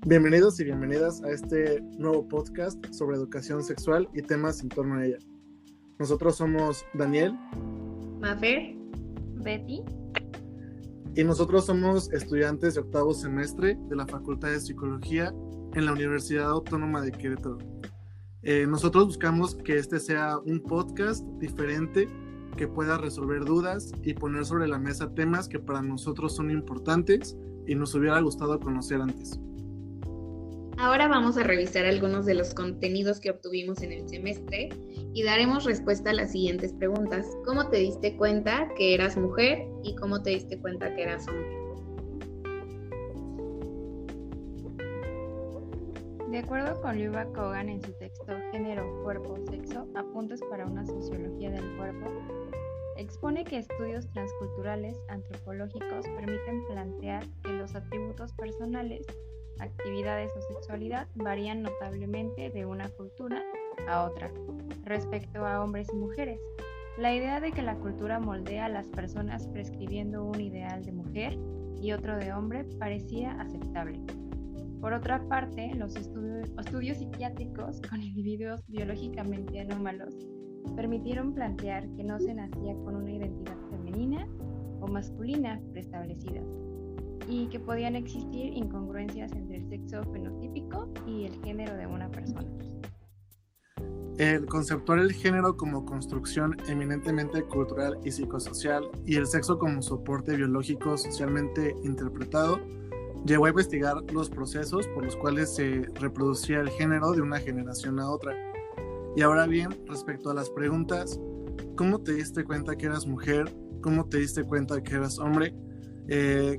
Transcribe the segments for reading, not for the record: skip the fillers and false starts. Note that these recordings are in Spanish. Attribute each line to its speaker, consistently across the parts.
Speaker 1: Bienvenidos y bienvenidas a este nuevo podcast sobre educación sexual y temas en torno a ella. Nosotros somos Daniel,
Speaker 2: Mafer, Betty,
Speaker 1: y nosotros somos estudiantes de octavo semestre de la Facultad de Psicología en la Universidad Autónoma de Querétaro. Nosotros buscamos que este sea un podcast diferente que pueda resolver dudas y poner sobre la mesa temas que para nosotros son importantes y nos hubiera gustado conocer antes.
Speaker 2: Ahora vamos a revisar algunos de los contenidos que obtuvimos en el semestre y daremos respuesta a las siguientes preguntas. ¿Cómo te diste cuenta que eras mujer y cómo te diste cuenta que eras hombre?
Speaker 3: De acuerdo con Lyuba Kogan en su texto Género, Cuerpo, Sexo, Apuntes para una Sociología del Cuerpo, expone que estudios transculturales antropológicos permiten plantear que los atributos personales, actividades o sexualidad varían notablemente de una cultura a otra respecto a hombres y mujeres. La idea de que la cultura moldea a las personas prescribiendo un ideal de mujer y otro de hombre parecía aceptable. Por otra parte, los estudios psiquiátricos con individuos biológicamente anómalos permitieron plantear que no se nacía con una identidad femenina o masculina preestablecidas, y que podían existir incongruencias entre el sexo fenotípico y el género de una persona.
Speaker 1: El conceptuar el género como construcción eminentemente cultural y psicosocial y el sexo como soporte biológico socialmente interpretado llevó a investigar los procesos por los cuales se reproducía el género de una generación a otra. Y ahora bien, respecto a las preguntas, ¿cómo te diste cuenta que eras mujer? ¿Cómo te diste cuenta que eras hombre?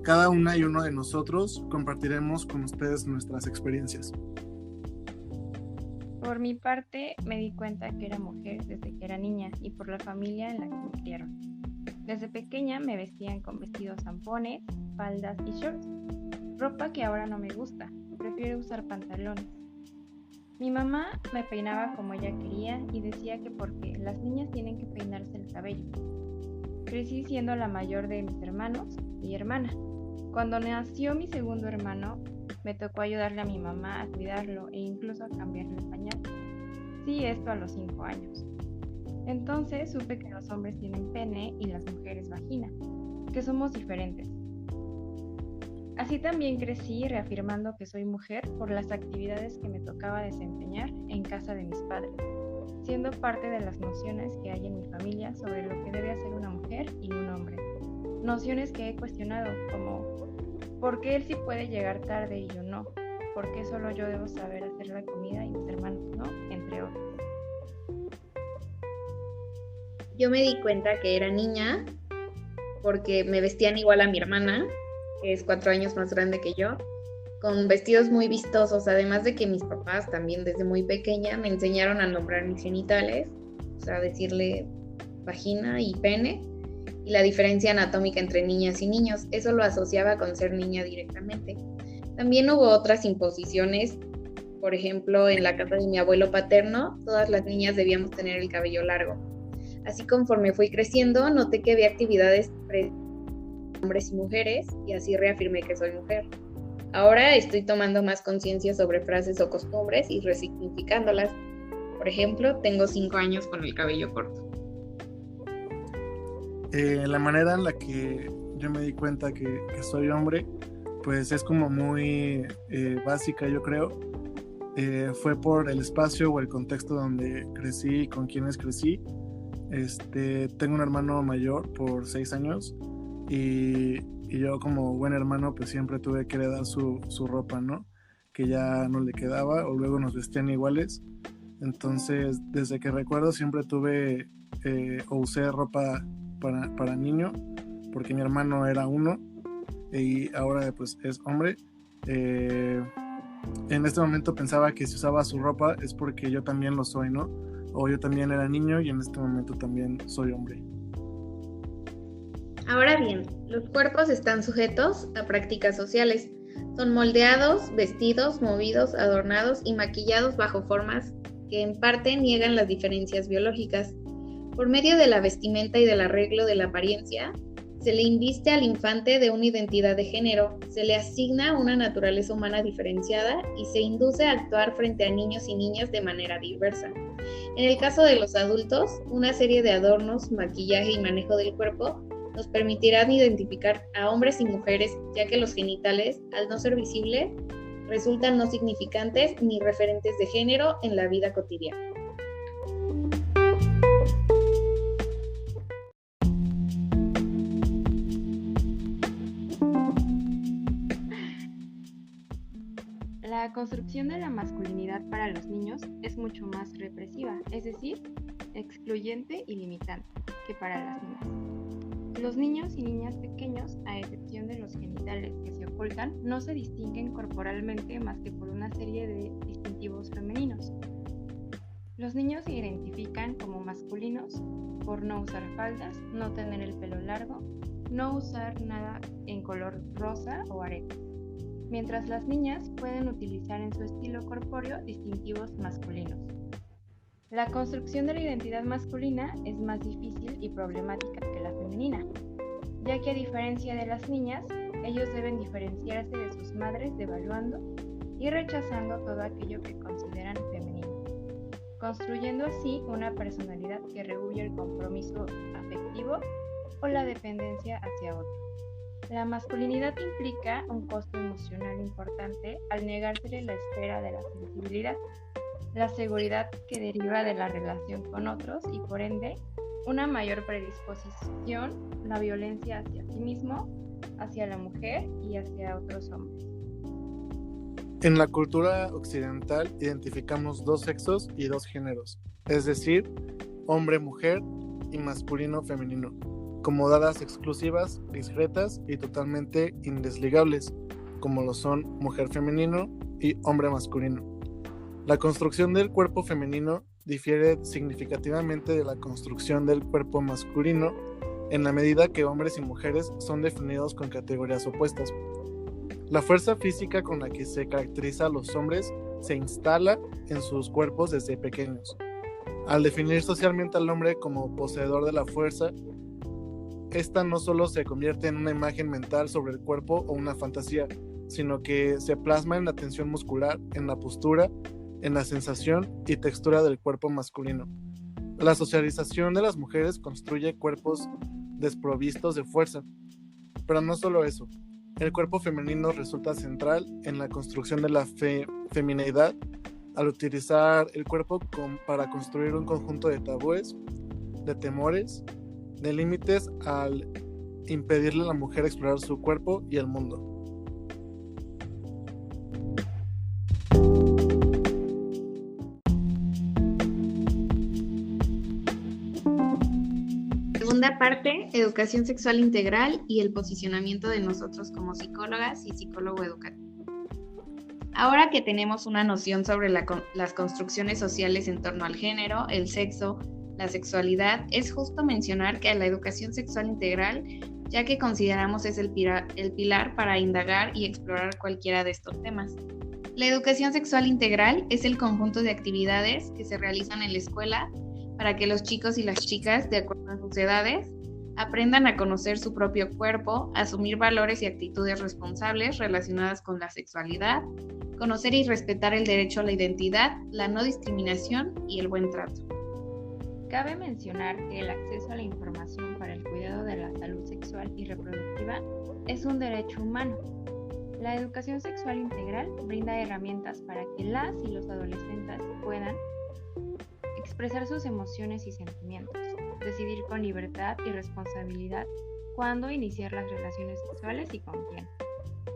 Speaker 1: Cada una y uno de nosotros compartiremos con ustedes nuestras experiencias.
Speaker 3: Por mi parte, me di cuenta que era mujer desde que era niña y por la familia en la que me criaron. Desde pequeña me vestían con vestidos zampones, faldas y shorts, ropa que ahora no me gusta, prefiero usar pantalones. Mi mamá me peinaba como ella quería y decía que porque las niñas tienen que peinarse el cabello. Crecí siendo la mayor de mis hermanos y hermana. Cuando nació mi segundo hermano, me tocó ayudarle a mi mamá a cuidarlo e incluso a cambiarle el pañal. Sí, esto a los 5 años. Entonces supe que los hombres tienen pene y las mujeres vagina, que somos diferentes. Así también crecí reafirmando que soy mujer por las actividades que me tocaba desempeñar en casa de mis padres, siendo parte de las nociones que hay en mi familia sobre lo que debe hacer una mujer y un hombre. Nociones que he cuestionado, como ¿por qué él sí puede llegar tarde y yo no? ¿Por qué solo yo debo saber hacer la comida y mis hermanos no? Entre otros.
Speaker 2: Yo me di cuenta que era niña porque me vestían igual a mi hermana, que es 4 años más grande que yo, con vestidos muy vistosos, además de que mis papás también desde muy pequeña me enseñaron a nombrar mis genitales, o sea, decirle vagina y pene, y la diferencia anatómica entre niñas y niños. Eso lo asociaba con ser niña directamente. También hubo otras imposiciones, por ejemplo, en la casa de mi abuelo paterno, todas las niñas debíamos tener el cabello largo. Así, conforme fui creciendo, noté que había actividades para hombres y mujeres, y así reafirmé que soy mujer. Ahora estoy tomando más conciencia sobre frases o costumbres y resignificándolas. Por ejemplo, tengo 5 años con el cabello corto.
Speaker 1: La manera en la que yo me di cuenta que soy hombre, pues es como muy básica, yo creo. Fue por el espacio o el contexto donde crecí y con quienes crecí. Tengo un hermano mayor por 6 años y yo como buen hermano pues siempre tuve que heredar su ropa, ¿no? Que ya no le quedaba, o luego nos vestían iguales. Entonces desde que recuerdo siempre tuve o usé ropa para niño, porque mi hermano era uno y ahora pues es hombre. En este momento pensaba que si usaba su ropa es porque yo también lo soy, ¿no? O yo también era niño y en este momento también soy hombre.
Speaker 2: Ahora bien, los cuerpos están sujetos a prácticas sociales. Son moldeados, vestidos, movidos, adornados y maquillados bajo formas que en parte niegan las diferencias biológicas. Por medio de la vestimenta y del arreglo de la apariencia, Se le inviste al infante de una identidad de género, se le asigna una naturaleza humana diferenciada y se induce a actuar frente a niños y niñas de manera diversa. En el caso de los adultos, una serie de adornos, maquillaje y manejo del cuerpo nos permitirán identificar a hombres y mujeres, ya que los genitales, al no ser visibles, resultan no significantes ni referentes de género en la vida cotidiana.
Speaker 3: La construcción de la masculinidad para los niños es mucho más represiva, es decir, excluyente y limitante, que para las niñas. Los niños y niñas pequeños, a excepción de los genitales que se ocultan, no se distinguen corporalmente más que por una serie de distintivos femeninos. Los niños se identifican como masculinos por no usar faldas, no tener el pelo largo, no usar nada en color rosa o aretes, mientras las niñas pueden utilizar en su estilo corpóreo distintivos masculinos. La construcción de la identidad masculina es más difícil y problemática que la femenina, ya que a diferencia de las niñas, ellos deben diferenciarse de sus madres devaluando y rechazando todo aquello que consideran femenino, construyendo así una personalidad que rehúye el compromiso afectivo o la dependencia hacia otro. La masculinidad implica un costo emocional importante al negársele la esfera de la sensibilidad, la seguridad que deriva de la relación con otros y por ende una mayor predisposición, la violencia hacia sí mismo, hacia la mujer y hacia otros hombres.
Speaker 1: En la cultura occidental identificamos dos sexos y dos géneros, es decir, hombre-mujer y masculino-femenino, como dadas exclusivas, discretas y totalmente indesligables, como lo son mujer femenino y hombre masculino. La construcción del cuerpo femenino difiere significativamente de la construcción del cuerpo masculino en la medida que hombres y mujeres son definidos con categorías opuestas. La fuerza física con la que se caracteriza a los hombres se instala en sus cuerpos desde pequeños. Al definir socialmente al hombre como poseedor de la fuerza, esta no solo se convierte en una imagen mental sobre el cuerpo o una fantasía, sino que se plasma en la tensión muscular, en la postura, en la sensación y textura del cuerpo masculino. La socialización de las mujeres construye cuerpos desprovistos de fuerza, pero no solo eso. El cuerpo femenino resulta central en la construcción de la femineidad al utilizar el cuerpo para construir un conjunto de tabúes, de temores, de límites al impedirle a la mujer explorar su cuerpo y el mundo.
Speaker 2: Segunda parte, educación sexual integral y el posicionamiento de nosotros como psicólogas y psicólogo educativo. Ahora que tenemos una noción sobre las construcciones sociales en torno al género, el sexo, la sexualidad, es justo mencionar que la educación sexual integral, ya que consideramos es el pilar para indagar y explorar cualquiera de estos temas. La educación sexual integral es el conjunto de actividades que se realizan en la escuela para que los chicos y las chicas, de acuerdo a sus edades, aprendan a conocer su propio cuerpo, asumir valores y actitudes responsables relacionadas con la sexualidad, conocer y respetar el derecho a la identidad, la no discriminación y el buen trato.
Speaker 3: Cabe mencionar que el acceso a la información para el cuidado de la salud sexual y reproductiva es un derecho humano. La educación sexual integral brinda herramientas para que las y los adolescentes puedan expresar sus emociones y sentimientos, decidir con libertad y responsabilidad cuándo iniciar las relaciones sexuales y con quién,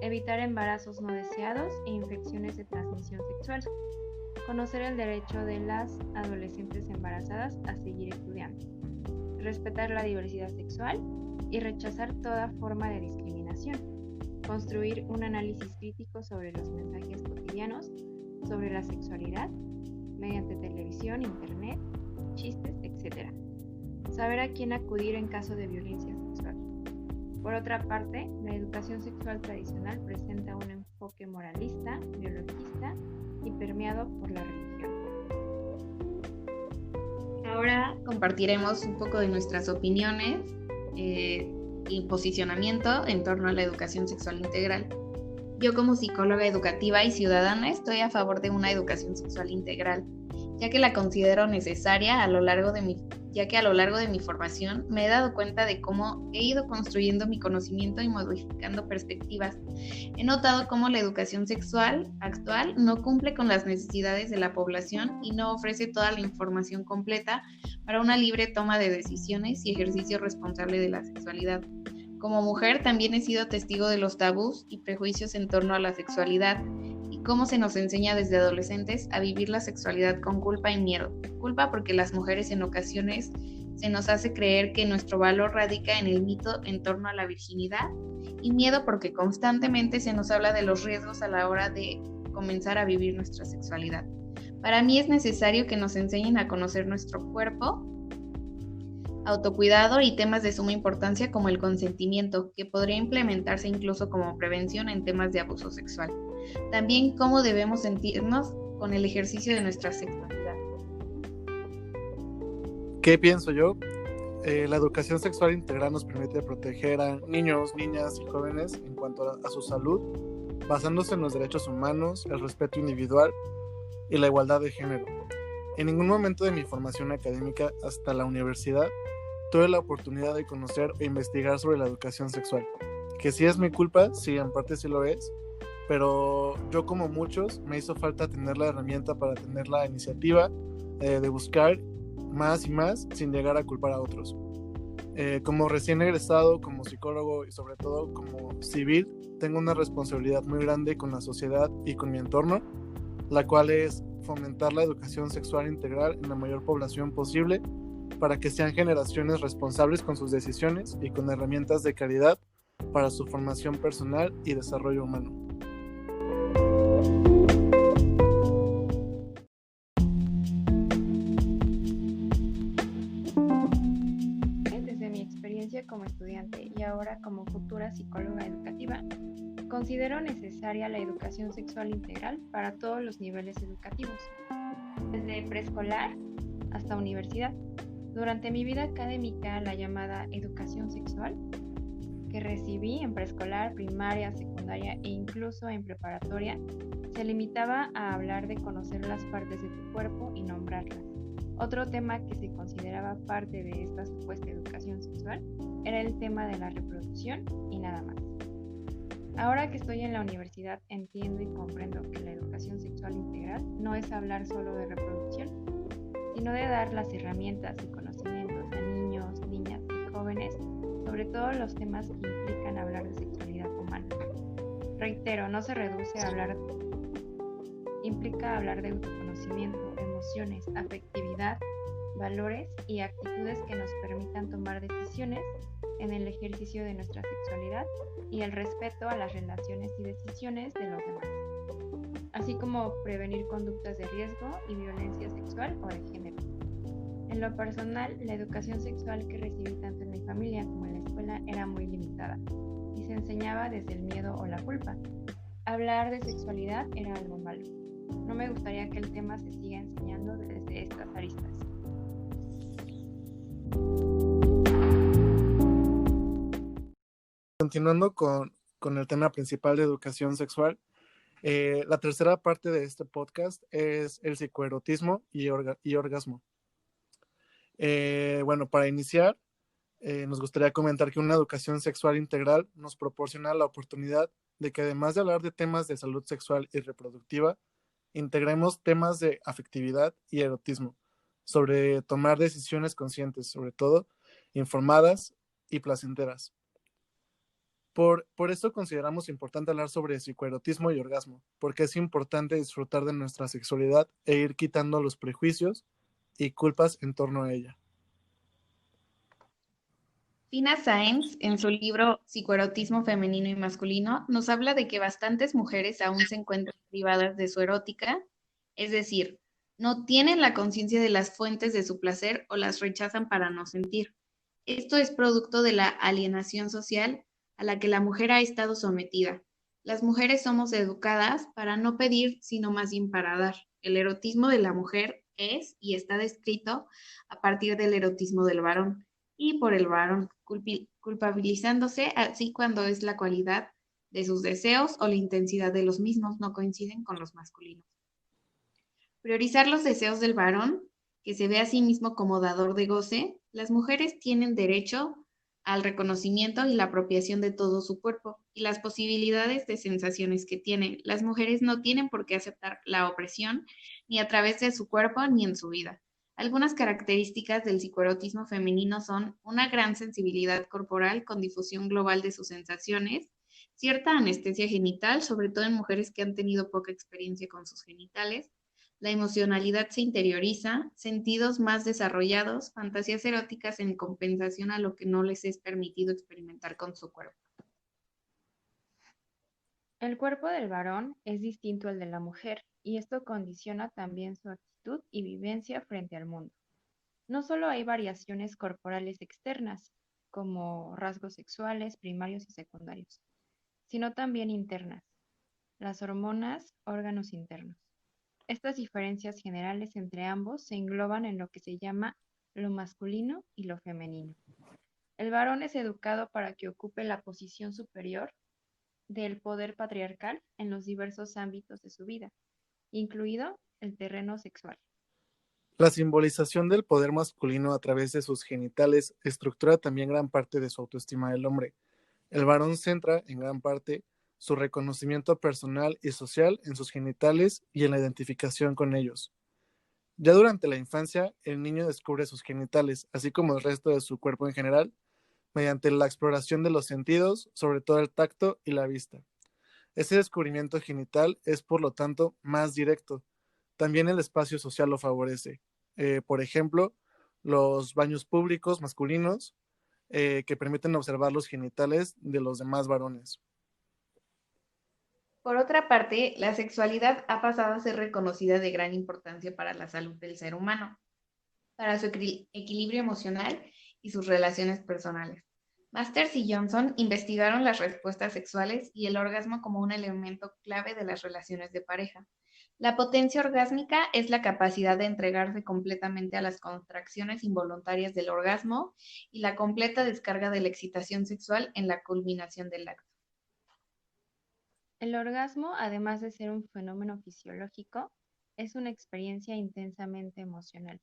Speaker 3: evitar embarazos no deseados e infecciones de transmisión sexual, conocer el derecho de las adolescentes embarazadas a seguir estudiando, respetar la diversidad sexual y rechazar toda forma de discriminación, construir un análisis crítico sobre los mensajes cotidianos sobre la sexualidad mediante televisión, internet, chistes, etc. Saber a quién acudir en caso de violencia sexual. Por otra parte, la educación sexual tradicional presenta un enfoque moralista, biologista y permeado por la religión. Ahora
Speaker 2: compartiremos un poco de nuestras opiniones y posicionamiento en torno a la educación sexual integral. Yo como psicóloga educativa y ciudadana estoy a favor de una educación sexual integral, ya que la considero necesaria ya que a lo largo de mi formación me he dado cuenta de cómo he ido construyendo mi conocimiento y modificando perspectivas. He notado cómo la educación sexual actual no cumple con las necesidades de la población y no ofrece toda la información completa para una libre toma de decisiones y ejercicio responsable de la sexualidad. Como mujer también he sido testigo de los tabús y prejuicios en torno a la sexualidad y cómo se nos enseña desde adolescentes a vivir la sexualidad con culpa y miedo. Culpa porque las mujeres en ocasiones se nos hace creer que nuestro valor radica en el mito en torno a la virginidad, y miedo porque constantemente se nos habla de los riesgos a la hora de comenzar a vivir nuestra sexualidad. Para mí es necesario que nos enseñen a conocer nuestro cuerpo, autocuidado y temas de suma importancia como el consentimiento, que podría implementarse incluso como prevención en temas de abuso sexual. También cómo debemos sentirnos con el ejercicio de nuestra sexualidad.
Speaker 1: ¿Qué pienso yo? La educación sexual integral nos permite proteger a niños, niñas y jóvenes en cuanto a su salud, basándose en los derechos humanos, el respeto individual y la igualdad de género. En ningún momento de mi formación académica hasta la universidad tuve la oportunidad de conocer e investigar sobre la educación sexual. Que si es mi culpa, sí, en parte sí lo es, pero yo como muchos me hizo falta tener la herramienta para tener la iniciativa de buscar más y más sin llegar a culpar a otros. Como recién egresado, como psicólogo y sobre todo como civil, tengo una responsabilidad muy grande con la sociedad y con mi entorno, la cual es fomentar la educación sexual integral en la mayor población posible para que sean generaciones responsables con sus decisiones y con herramientas de calidad para su formación personal y desarrollo humano.
Speaker 3: Desde mi experiencia como estudiante y ahora como futura psicóloga educativa, considero necesaria la educación sexual integral para todos los niveles educativos, desde preescolar hasta universidad. Durante mi vida académica, la llamada educación sexual, que recibí en preescolar, primaria, secundaria e incluso en preparatoria, se limitaba a hablar de conocer las partes de tu cuerpo y nombrarlas. Otro tema que se consideraba parte de esta supuesta educación sexual era el tema de la reproducción y nada más. Ahora que estoy en la universidad, entiendo y comprendo que la educación sexual integral no es hablar solo de reproducción, sino de dar las herramientas y conocimientos a niños, niñas y jóvenes sobre todos los temas que implican hablar de sexualidad humana. Reitero, no se reduce a hablar, implica hablar de autoconocimiento, emociones, afectividad, valores y actitudes que nos permitan tomar decisiones en el ejercicio de nuestra sexualidad y el respeto a las relaciones y decisiones de los demás, así como prevenir conductas de riesgo y violencia sexual o de género. En lo personal, la educación sexual que recibí tanto en mi familia como en la escuela era muy limitada y se enseñaba desde el miedo o la culpa. Hablar de sexualidad era algo malo. No me gustaría que el tema se siga enseñando desde estas aristas.
Speaker 1: Continuando con el tema principal de educación sexual, la tercera parte de este podcast es el psicoerotismo y orgasmo. Bueno, para iniciar, nos gustaría comentar que una educación sexual integral nos proporciona la oportunidad de que, además de hablar de temas de salud sexual y reproductiva, integremos temas de afectividad y erotismo, sobre tomar decisiones conscientes, sobre todo informadas y placenteras. Por eso consideramos importante hablar sobre psicoerotismo y orgasmo, porque es importante disfrutar de nuestra sexualidad e ir quitando los prejuicios y culpas en torno a ella.
Speaker 2: Fina Sáenz, en su libro Psicoerotismo femenino y masculino, nos habla de que bastantes mujeres aún se encuentran privadas de su erótica, es decir, no tienen la conciencia de las fuentes de su placer o las rechazan para no sentir. Esto es producto de la alienación social a la que la mujer ha estado sometida. Las mujeres somos educadas para no pedir, sino más bien para dar. El erotismo de la mujer es y está descrito a partir del erotismo del varón. y por el varón, culpabilizándose así cuando es la cualidad de sus deseos o la intensidad de los mismos no coinciden con los masculinos. Priorizar los deseos del varón, que se ve a sí mismo como dador de goce. Las mujeres tienen derecho al reconocimiento y la apropiación de todo su cuerpo y las posibilidades de sensaciones que tienen. Las mujeres no tienen por qué aceptar la opresión ni a través de su cuerpo ni en su vida. Algunas características del psicoerotismo femenino son una gran sensibilidad corporal con difusión global de sus sensaciones, cierta anestesia genital, sobre todo en mujeres que han tenido poca experiencia con sus genitales. La emocionalidad se interioriza, sentidos más desarrollados, fantasías eróticas en compensación a lo que no les es permitido experimentar con su cuerpo.
Speaker 3: El cuerpo del varón es distinto al de la mujer y esto condiciona también su actitud y vivencia frente al mundo. No solo hay variaciones corporales externas, como rasgos sexuales primarios y secundarios, sino también internas, las hormonas, órganos internos. Estas diferencias generales entre ambos se engloban en lo que se llama lo masculino y lo femenino. El varón es educado para que ocupe la posición superior del poder patriarcal en los diversos ámbitos de su vida, incluido el terreno sexual.
Speaker 1: La simbolización del poder masculino a través de sus genitales estructura también gran parte de su autoestima del hombre. El varón centra, en gran parte, su reconocimiento personal y social en sus genitales y en la identificación con ellos. Ya durante la infancia, el niño descubre sus genitales, así como el resto de su cuerpo en general, mediante la exploración de los sentidos, sobre todo el tacto y la vista. Ese descubrimiento genital es, por lo tanto, más directo. También el espacio social lo favorece. Por ejemplo, los baños públicos masculinos que permiten observar los genitales de los demás varones.
Speaker 2: Por otra parte, la sexualidad ha pasado a ser reconocida de gran importancia para la salud del ser humano, para su equilibrio emocional y sus relaciones personales. Masters y Johnson investigaron las respuestas sexuales y el orgasmo como un elemento clave de las relaciones de pareja. La potencia orgásmica es la capacidad de entregarse completamente a las contracciones involuntarias del orgasmo y la completa descarga de la excitación sexual en la culminación del acto.
Speaker 3: El orgasmo, además de ser un fenómeno fisiológico, es una experiencia intensamente emocional.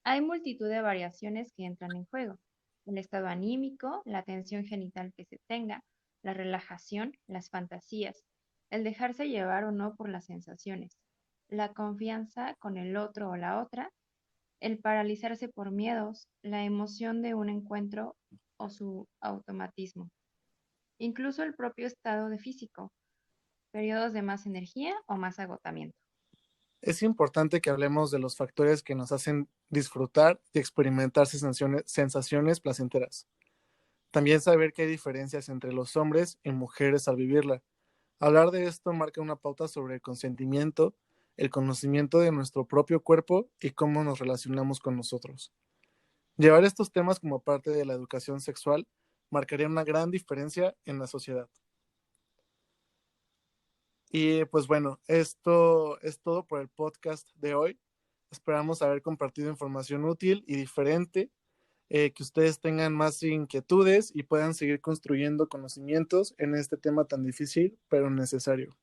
Speaker 3: Hay multitud de variaciones que entran en juego: el estado anímico, la tensión genital que se tenga, la relajación, las fantasías, el dejarse llevar o no por las sensaciones, la confianza con el otro o la otra, el paralizarse por miedos, la emoción de un encuentro o su automatismo, incluso el propio estado de físico, periodos de más energía o más agotamiento.
Speaker 1: Es importante que hablemos de los factores que nos hacen disfrutar y experimentar sensaciones placenteras. También saber que hay diferencias entre los hombres y mujeres al vivirla. Hablar de esto marca una pauta sobre el consentimiento, el conocimiento de nuestro propio cuerpo y cómo nos relacionamos con nosotros. Llevar estos temas como parte de la educación sexual marcaría una gran diferencia en la sociedad. Y pues bueno, esto es todo por el podcast de hoy. Esperamos haber compartido información útil y diferente, que ustedes tengan más inquietudes y puedan seguir construyendo conocimientos en este tema tan difícil pero necesario.